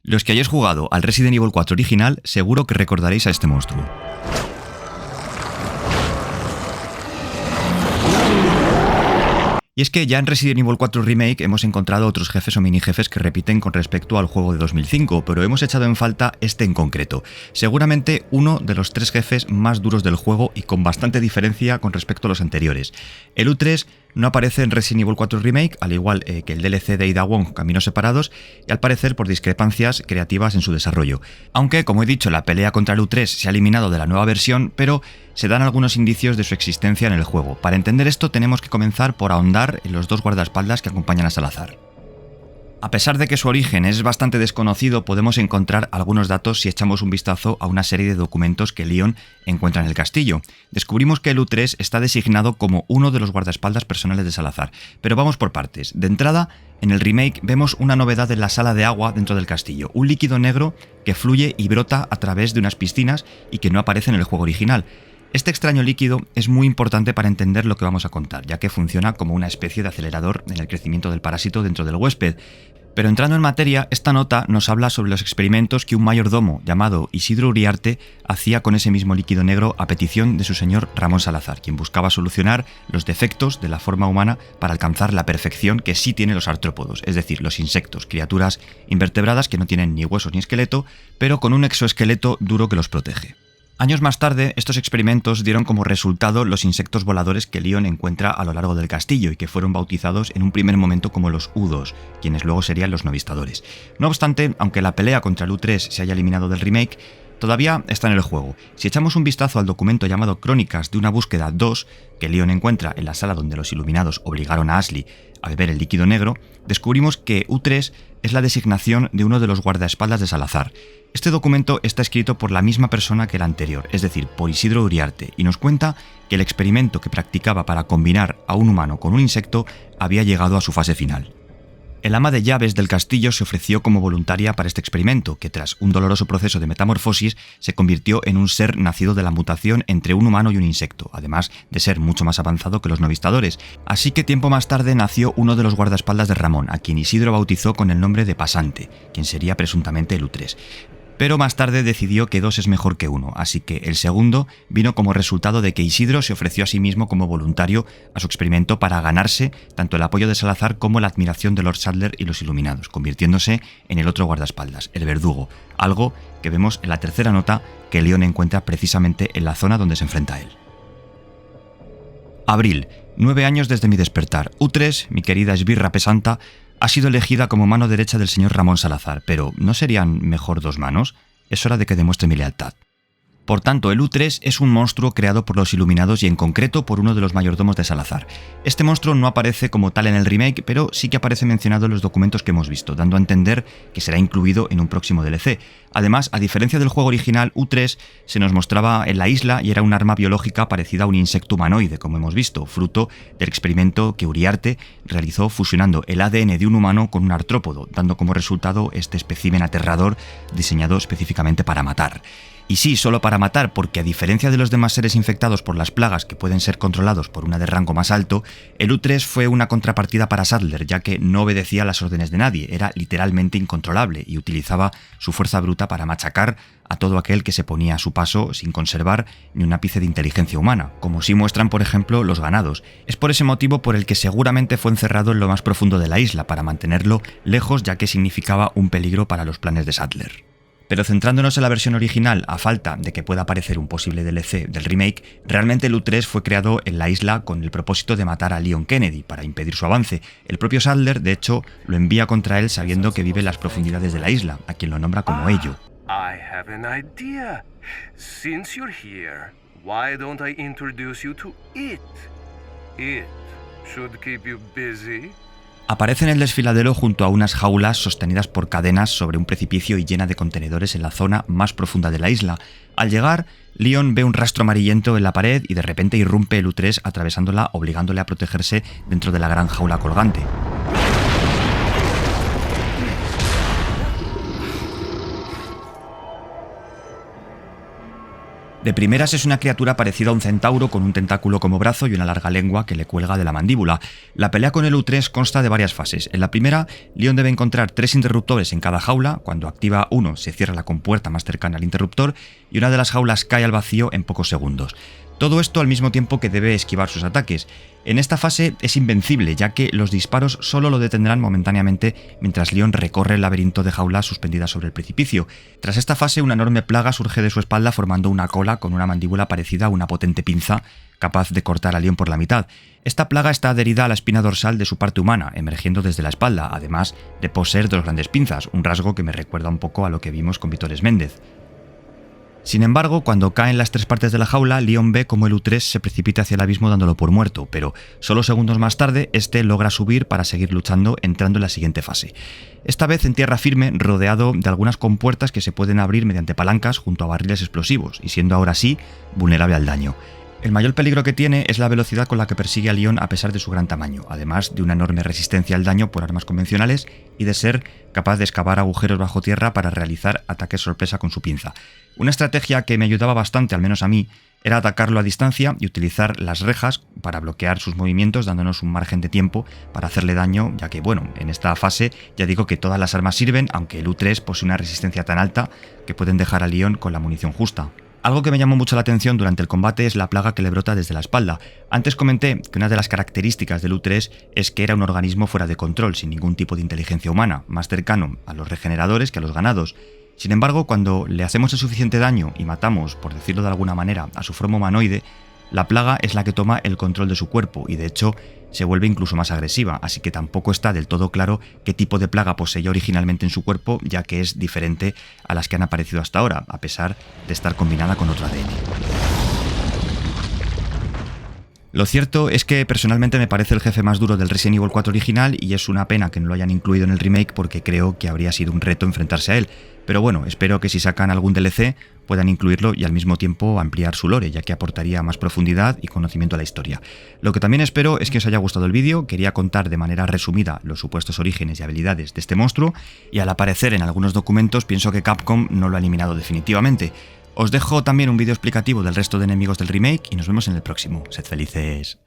Los que hayáis jugado al Resident Evil 4 original seguro que recordaréis a este monstruo. Y es que ya en Resident Evil 4 Remake hemos encontrado otros jefes o mini jefes que repiten con respecto al juego de 2005, pero hemos echado en falta este en concreto. Seguramente uno de los 3 jefes más duros del juego y con bastante diferencia con respecto a los anteriores. El U3 no aparece en Resident Evil 4 Remake, al igual que el DLC de Ada Wong, Caminos Separados, y al parecer por discrepancias creativas en su desarrollo. Aunque, como he dicho, la pelea contra el U3 se ha eliminado de la nueva versión, pero se dan algunos indicios de su existencia en el juego. Para entender esto tenemos que comenzar por ahondar en los 2 guardaespaldas que acompañan a Salazar. A pesar de que su origen es bastante desconocido, podemos encontrar algunos datos si echamos un vistazo a una serie de documentos que Leon encuentra en el castillo. Descubrimos que el U3 está designado como uno de los guardaespaldas personales de Salazar, pero vamos por partes. De entrada, en el remake vemos una novedad en la sala de agua dentro del castillo, un líquido negro que fluye y brota a través de unas piscinas y que no aparece en el juego original. Este extraño líquido es muy importante para entender lo que vamos a contar, ya que funciona como una especie de acelerador en el crecimiento del parásito dentro del huésped. Pero entrando en materia, esta nota nos habla sobre los experimentos que un mayordomo llamado Isidro Uriarte hacía con ese mismo líquido negro a petición de su señor Ramón Salazar, quien buscaba solucionar los defectos de la forma humana para alcanzar la perfección que sí tienen los artrópodos, es decir, los insectos, criaturas invertebradas que no tienen ni huesos ni esqueleto, pero con un exoesqueleto duro que los protege. Años más tarde, estos experimentos dieron como resultado los insectos voladores que Leon encuentra a lo largo del castillo y que fueron bautizados en un primer momento como los U2, quienes luego serían los novistadores. No obstante, aunque la pelea contra el U3 se haya eliminado del remake, todavía está en el juego. Si echamos un vistazo al documento llamado Crónicas de una búsqueda 2, que Leon encuentra en la sala donde los Iluminados obligaron a Ashley a beber el líquido negro, descubrimos que U3 es la designación de uno de los guardaespaldas de Salazar. Este documento está escrito por la misma persona que el anterior, es decir, por Isidro Uriarte, y nos cuenta que el experimento que practicaba para combinar a un humano con un insecto había llegado a su fase final. El ama de llaves del castillo se ofreció como voluntaria para este experimento, que tras un doloroso proceso de metamorfosis se convirtió en un ser nacido de la mutación entre un humano y un insecto, además de ser mucho más avanzado que los novistadores. Así que tiempo más tarde nació uno de los guardaespaldas de Ramón, a quien Isidro bautizó con el nombre de Pasante, quien sería presuntamente el U3. Pero más tarde decidió que 2 es mejor que 1, así que el segundo vino como resultado de que Isidro se ofreció a sí mismo como voluntario a su experimento para ganarse tanto el apoyo de Salazar como la admiración de Lord Sadler y los Iluminados, convirtiéndose en el otro guardaespaldas, el Verdugo, algo que vemos en la tercera nota que Leon encuentra precisamente en la zona donde se enfrenta a él. Abril, 9 años desde mi despertar. U3, mi querida esbirra pesanta, ha sido elegida como mano derecha del señor Ramón Salazar, pero ¿no serían mejor 2 manos? Es hora de que demuestre mi lealtad. Por tanto, el U3 es un monstruo creado por los Iluminados y en concreto por uno de los mayordomos de Salazar. Este monstruo no aparece como tal en el remake, pero sí que aparece mencionado en los documentos que hemos visto, dando a entender que será incluido en un próximo DLC. Además, a diferencia del juego original, U3 se nos mostraba en la isla y era un arma biológica parecida a un insecto humanoide, como hemos visto, fruto del experimento que Uriarte realizó fusionando el ADN de un humano con un artrópodo, dando como resultado este espécimen aterrador diseñado específicamente para matar. Y sí, solo para matar, porque a diferencia de los demás seres infectados por las plagas que pueden ser controlados por una de rango más alto, el U3 fue una contrapartida para Sadler, ya que no obedecía las órdenes de nadie, era literalmente incontrolable y utilizaba su fuerza bruta para machacar a todo aquel que se ponía a su paso sin conservar ni un ápice de inteligencia humana, como sí muestran por ejemplo los ganados. Es por ese motivo por el que seguramente fue encerrado en lo más profundo de la isla, para mantenerlo lejos ya que significaba un peligro para los planes de Sadler. Pero centrándonos en la versión original, a falta de que pueda aparecer un posible DLC del remake, realmente el U3 fue creado en la isla con el propósito de matar a Leon Kennedy para impedir su avance. El propio Sadler, de hecho, lo envía contra él sabiendo que vive en las profundidades de la isla, a quien lo nombra como ello. I have an idea. Since you're here, why don't I introduce you to it? It should keep you busy. Aparece en el desfiladero junto a unas jaulas sostenidas por cadenas sobre un precipicio y llena de contenedores en la zona más profunda de la isla. Al llegar, Leon ve un rastro amarillento en la pared y de repente irrumpe el U3 atravesándola, obligándole a protegerse dentro de la gran jaula colgante. De primeras es una criatura parecida a un centauro con un tentáculo como brazo y una larga lengua que le cuelga de la mandíbula. La pelea con el U3 consta de varias fases. En la primera, Leon debe encontrar 3 interruptores en cada jaula. Cuando activa uno, se cierra la compuerta más cercana al interruptor y una de las jaulas cae al vacío en pocos segundos. Todo esto al mismo tiempo que debe esquivar sus ataques. En esta fase es invencible, ya que los disparos solo lo detendrán momentáneamente mientras Leon recorre el laberinto de jaulas suspendidas sobre el precipicio. Tras esta fase, una enorme plaga surge de su espalda formando una cola con una mandíbula parecida a una potente pinza capaz de cortar a Leon por la mitad. Esta plaga está adherida a la espina dorsal de su parte humana, emergiendo desde la espalda, además de poseer 2 grandes pinzas, un rasgo que me recuerda un poco a lo que vimos con Vitores Méndez. Sin embargo, cuando caen las 3 partes de la jaula, Leon ve como el U3 se precipita hacia el abismo dándolo por muerto, pero solo segundos más tarde, este logra subir para seguir luchando, entrando en la siguiente fase. Esta vez en tierra firme, rodeado de algunas compuertas que se pueden abrir mediante palancas junto a barriles explosivos, y siendo ahora sí vulnerable al daño. El mayor peligro que tiene es la velocidad con la que persigue a Leon a pesar de su gran tamaño, además de una enorme resistencia al daño por armas convencionales y de ser capaz de excavar agujeros bajo tierra para realizar ataques sorpresa con su pinza. Una estrategia que me ayudaba bastante, al menos a mí, era atacarlo a distancia y utilizar las rejas para bloquear sus movimientos, dándonos un margen de tiempo para hacerle daño, ya que, bueno, en esta fase ya digo que todas las armas sirven, aunque el U3 posee una resistencia tan alta que pueden dejar a Leon con la munición justa. Algo que me llamó mucho la atención durante el combate es la plaga que le brota desde la espalda. Antes comenté que una de las características del U3 es que era un organismo fuera de control, sin ningún tipo de inteligencia humana, más cercano a los regeneradores que a los ganados. Sin embargo, cuando le hacemos el suficiente daño y matamos, por decirlo de alguna manera, a su forma humanoide, la plaga es la que toma el control de su cuerpo y de hecho se vuelve incluso más agresiva, así que tampoco está del todo claro qué tipo de plaga poseía originalmente en su cuerpo, ya que es diferente a las que han aparecido hasta ahora, a pesar de estar combinada con otro ADN. Lo cierto es que personalmente me parece el jefe más duro del Resident Evil 4 original y es una pena que no lo hayan incluido en el remake porque creo que habría sido un reto enfrentarse a él. Pero bueno, espero que si sacan algún DLC puedan incluirlo y al mismo tiempo ampliar su lore, ya que aportaría más profundidad y conocimiento a la historia. Lo que también espero es que os haya gustado el vídeo. Quería contar de manera resumida los supuestos orígenes y habilidades de este monstruo y al aparecer en algunos documentos pienso que Capcom no lo ha eliminado definitivamente. Os dejo también un vídeo explicativo del resto de enemigos del remake y nos vemos en el próximo. Sed felices.